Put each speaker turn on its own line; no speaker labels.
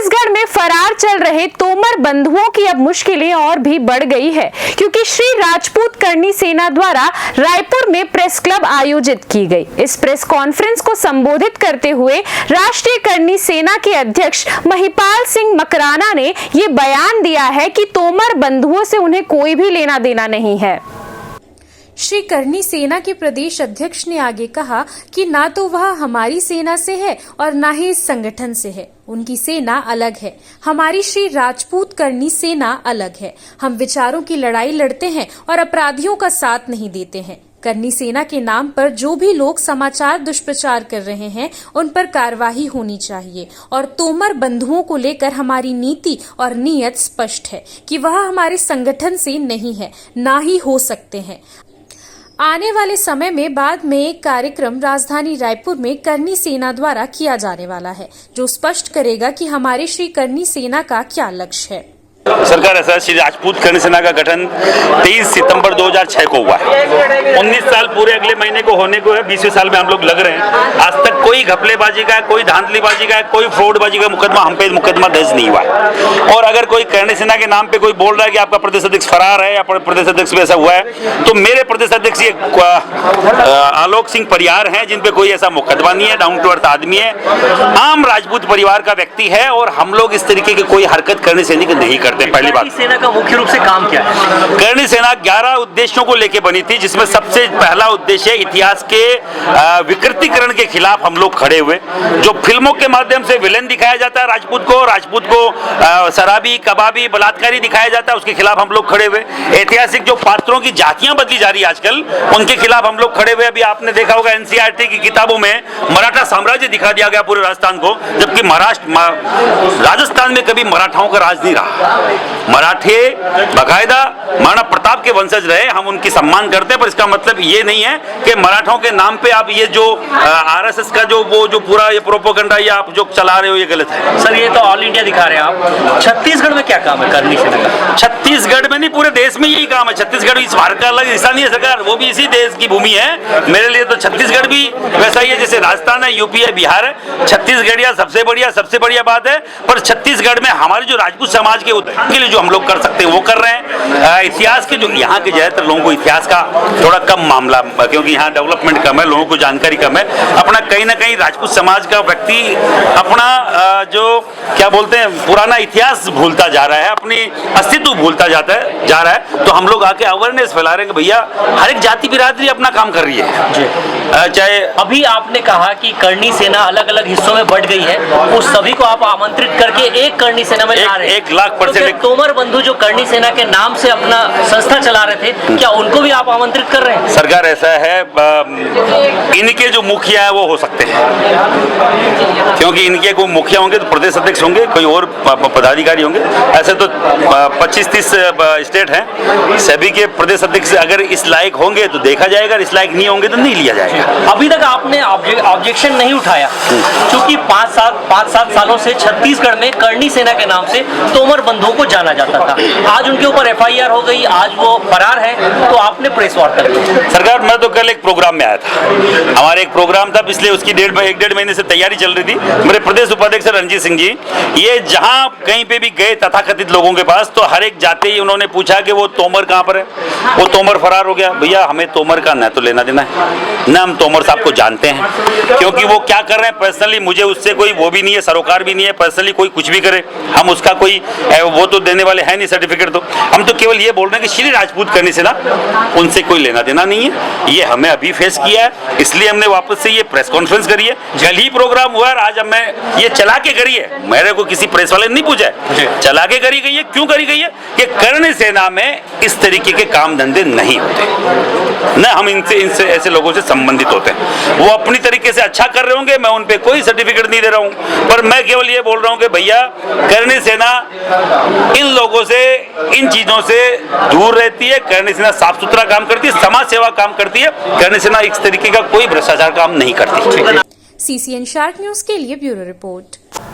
छत्तीसगढ़ में फरार चल रहे तोमर बंधुओं की अब मुश्किलें और भी बढ़ गई है, क्योंकि श्री राजपूत करनी सेना द्वारा रायपुर में प्रेस क्लब आयोजित की गई। इस प्रेस कॉन्फ्रेंस को संबोधित करते हुए राष्ट्रीय करनी सेना के अध्यक्ष महिपाल सिंह मकराना ने ये बयान दिया है कि तोमर बंधुओं से उन्हें कोई भी लेना देना नहीं है। श्री करनी सेना के प्रदेश अध्यक्ष ने आगे कहा कि ना तो वह हमारी सेना से है और ना ही इस संगठन से है। उनकी सेना अलग है, हमारी श्री राजपूत करनी सेना अलग है। हम विचारों की लड़ाई लड़ते हैं और अपराधियों का साथ नहीं देते हैं। करनी सेना के नाम पर जो भी लोग समाचार दुष्प्रचार कर रहे हैं, उन पर कार्रवाई होनी चाहिए। और तोमर बंधुओं को लेकर हमारी नीति और नीयत स्पष्ट है कि वह हमारे संगठन से नहीं है, ना ही हो सकते हैं। आने वाले समय में बाद में एक कार्यक्रम राजधानी रायपुर में करनी सेना द्वारा किया जाने वाला है, जो स्पष्ट करेगा कि हमारे श्री करनी सेना का क्या लक्ष्य है।
सरकार ऐसा श्री राजपूत करनी सेना का गठन 23 सितंबर 2006 को हुआ है। 19 साल पूरे अगले महीने को होने को है। 20वें साल में हम लोग लग रहे हैं। आज तक कोई घपलेबाजी का, कोई धांधलीबाजी का, कोई फ्रॉडबाजी का मुकदमा हम पे मुकदमा दर्ज नहीं हुआ है। और अगर कोई करनी सेना के नाम पे कोई बोल रहा है कि आपका प्रदेश अध्यक्ष फरार है या प्रदेश अध्यक्ष में ऐसा हुआ है, तो मेरे प्रदेश अध्यक्ष ये आलोक सिंह परियार हैं, जिन पे कोई ऐसा मुकदमा नहीं है। डाउन टू अर्थ आदमी है, आम राजपूत परिवार का व्यक्ति है। और हम लोग इस तरीके की कोई हरकत करनी सैनिक नहीं करते। पहली बात,
सेना का मुख्य रूप से काम क्या है?
करनी सेना 11 उद्देश्यों को लेकर बनी थी, जिसमें सबसे पहला उद्देश्य इतिहास के विकृतीकरण के खिलाफ हम लोग खड़े हुए। जो फिल्मों के माध्यम से विलेन दिखाया जाता है राजपूत को शराबी, कबाबी, बलात्कारी दिखाया जाता है, उसके खिलाफ हम लोग खड़े हुए। ऐतिहासिक जो पात्रों की जातियां बदली जा रही है आजकल, उनके खिलाफ हम लोग खड़े हुए। अभी आपने देखा होगा एनसीईआरटी की किताबों में मराठा साम्राज्य दिखा दिया गया पूरे राजस्थान को, जबकि राजस्थान में कभी मराठाओं का राज नहीं रहा। मराठे बाकायदा महाराणा प्रताप के वंशज रहे, हम उनकी सम्मान करते हैं। पर इसका मतलब ये नहीं है कि मराठों के नाम पे आप ये जो आरएसएस का जो पूरा ये प्रोपेगेंडा ये आप जो चला रहे हो, ये गलत है।
सर, ये तो ऑल इंडिया दिखा रहे हैं आप। छत्तीसगढ़ में क्या काम है करनी सेना का?
छत्तीसगढ़ में नहीं, पूरे देश में यही काम है। छत्तीसगढ़ इस भारत का अलग हिस्सा नहीं है सरकार, वो भी इसी देश की भूमि है। मेरे लिए तो छत्तीसगढ़ भी वैसा ही है जैसे राजस्थान है, यूपी है, बिहार है। छत्तीसगढ़िया सबसे बढ़िया बात है। पर छत्तीसगढ़ में हमारे जो राजपूत समाज के उत्थान के लिए जो हम लोग कर सकते हैं वो कर रहे हैं। इतिहास के जो यहाँ के ज्यादातर लोगों को इतिहास का थोड़ा कम मामला, क्योंकि यहाँ डेवलपमेंट कम है, लोगों को जानकारी कम है। अपना कहीं ना कहीं राजपूत समाज का व्यक्ति अपना जो क्या बोलते हैं पुराना इतिहास भूलता जा रहा है, अपनी अस्तित्व भूलता जा रहा है। तो हम लोग आके अवेयरनेस फैला रहे हैं कि भैया हर एक जाति बिरादरी अपना काम कर रही है। चाहे
अभी आपने कहा कि करनी सेना अलग अलग हिस्सों में बढ़ गई है, उस सभी को आप आमंत्रित करके एक करनी सेना में ला रहे हैं।
1,00,000%
तोमर बंधु जो करनी सेना के नाम से अपना संस्था चला रहे थे, क्या उनको भी आप आमंत्रित कर रहे हैं?
सरकार ऐसा है, इनके जो मुखिया है वो हो सकते हैं, क्योंकि इनके कोई मुखिया होंगे तो प्रदेश अध्यक्ष होंगे, कोई और पदाधिकारी होंगे। ऐसे तो 25-30 स्टेट हैं, सभी के प्रदेश अध्यक्ष अगर इस लायक होंगे तो देखा जाएगा, इस लायक नहीं होंगे तो नहीं लिया जाएगा।
अभी तक आपने ऑब्जेक्शन नहीं उठाया, क्योंकि 5-7 सालों से छत्तीसगढ़ में करनी सेना के नाम से तोमर बंधुओं को जाना जाता था। आज उनके ऊपर एफआईआर हो गई, आज वो फरार है, तो आपने प्रेस वार्ता की।
सरकार, मैं तो कल एक प्रोग्राम में आया था, हमारे एक प्रोग्राम था, पिछले उसकी 1.5 महीने से तैयारी चल रही थी। मेरे प्रदेश उपाध्यक्ष रणजीत सिंह जी ये जहां कहीं पे भी गए तथाकथित लोगों के पास, तो हर एक जाते ही उन्होंने पूछा कि वो तोमर कहां पर है, वो तोमर फरार हो गया। भैया हमें तोमर का न तो लेना देना है, न हम तोमर साहब को जानते हैं, क्योंकि वो क्या कर रहे हैं पर्सनली मुझे उससे कोई वो भी नहीं है, सरोकार भी नहीं है। पर्सनली कोई कुछ भी करे, हम उसका कोई वो तो देने वाले है नहीं सर्टिफिकेट। तो हम तो केवल ये बोल रहे हैं कि श्री राजपूत करनी सेना, उनसे कोई लेना देना नहीं है। ये हमें अभी फेस किया है, इसलिए हमने वापस से ये प्रेस कॉन्फ्रेंस करी है। कल ही प्रोग्राम हुआ, आज मैं ये चला के करी है, मेरे को किसी प्रेस वाले ने नहीं पूछा है, चला के करी गई है। क्यों करी गई है कि करनी सेना में इस तरीके के काम धंधे नहीं होते, न हम इनसे ऐसे लोगों से संबंधित होते हैं। वो अपनी तरीके से अच्छा कर रहे होंगे, मैं उन पे कोई सर्टिफिकेट नहीं दे रहा हूं। पर मैं केवल ये बोल रहा हूं कि भैया करनी सेना इन लोगों से, इन चीजों से दूर रहती है। करनी सेना साफ सुथरा काम करती है, समाज सेवा काम करती है। करनी सेना इस तरीके का कोई भ्रष्टाचार काम नहीं करती।
CCN शार्क न्यूज के लिए ब्यूरो रिपोर्ट।